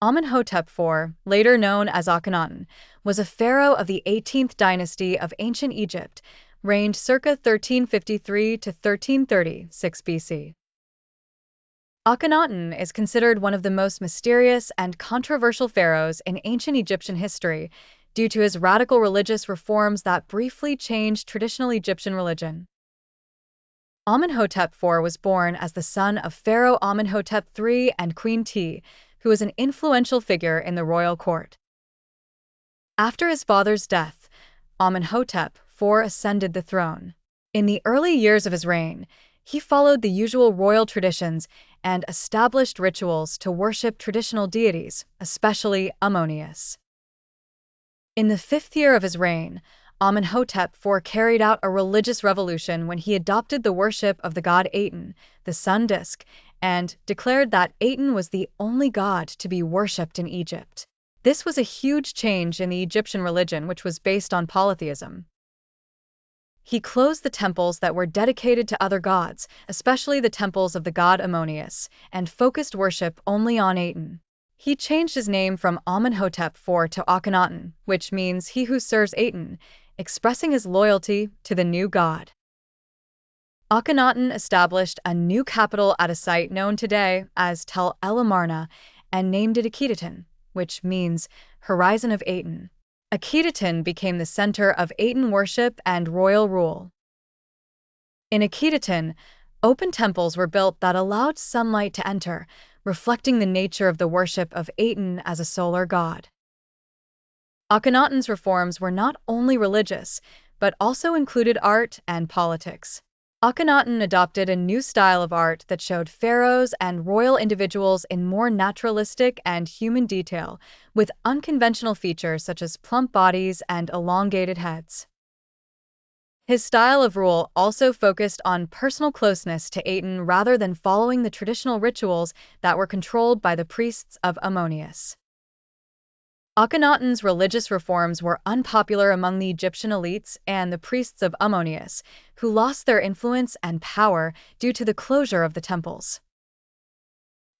Amenhotep IV, later known as Akhenaten, was a pharaoh of the 18th dynasty of ancient Egypt, reigned circa 1353 to 1336 BC. Akhenaten is considered one of the most mysterious and controversial pharaohs in ancient Egyptian history due to his radical religious reforms that briefly changed traditional Egyptian religion. Amenhotep IV was born as the son of Pharaoh Amenhotep III and Queen T, who was an influential figure in the royal court. After his father's death, Amenhotep IV ascended the throne. In the early years of his reign, he followed the usual royal traditions and established rituals to worship traditional deities, especially Ammonius. In the 5th year of his reign, Amenhotep IV carried out a religious revolution when he adopted the worship of the god Aten, the sun disk, and declared that Aten was the only god to be worshipped in Egypt. This was a huge change in the Egyptian religion, which was based on polytheism. He closed the temples that were dedicated to other gods, especially the temples of the god Ammonius, and focused worship only on Aten. He changed his name from Amenhotep IV to Akhenaten, which means he who serves Aten, expressing his loyalty to the new god. Akhenaten established a new capital at a site known today as Tel El Amarna and named it Akhetaten, which means horizon of Aten. Akhetaten became the center of Aten worship and royal rule. In Akhetaten, open temples were built that allowed sunlight to enter, reflecting the nature of the worship of Aten as a solar god. Akhenaten's reforms were not only religious, but also included art and politics. Akhenaten adopted a new style of art that showed pharaohs and royal individuals in more naturalistic and human detail, with unconventional features such as plump bodies and elongated heads. His style of rule also focused on personal closeness to Aten rather than following the traditional rituals that were controlled by the priests of Ammonius. Akhenaten's religious reforms were unpopular among the Egyptian elites and the priests of Ammonius, who lost their influence and power due to the closure of the temples.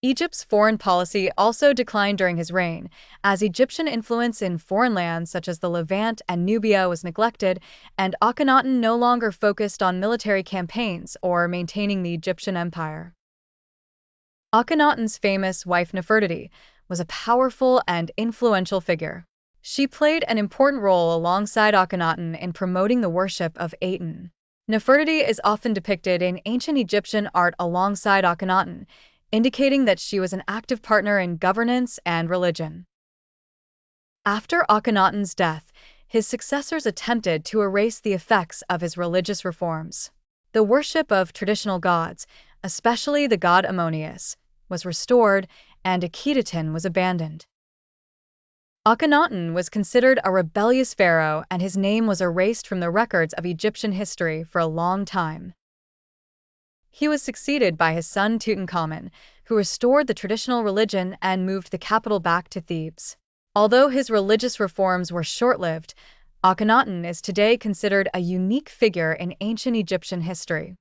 Egypt's foreign policy also declined during his reign, as Egyptian influence in foreign lands such as the Levant and Nubia was neglected, and Akhenaten no longer focused on military campaigns or maintaining the Egyptian empire. Akhenaten's famous wife Nefertiti was a powerful and influential figure. She played an important role alongside Akhenaten in promoting the worship of Aten. Nefertiti is often depicted in ancient Egyptian art alongside Akhenaten, indicating that she was an active partner in governance and religion. After Akhenaten's death, his successors attempted to erase the effects of his religious reforms. The worship of traditional gods, especially the god Ammonius, was restored, and Akhetaten was abandoned. Akhenaten was considered a rebellious pharaoh, and his name was erased from the records of Egyptian history for a long time. He was succeeded by his son Tutankhamun, who restored the traditional religion and moved the capital back to Thebes. Although his religious reforms were short-lived, Akhenaten is today considered a unique figure in ancient Egyptian history.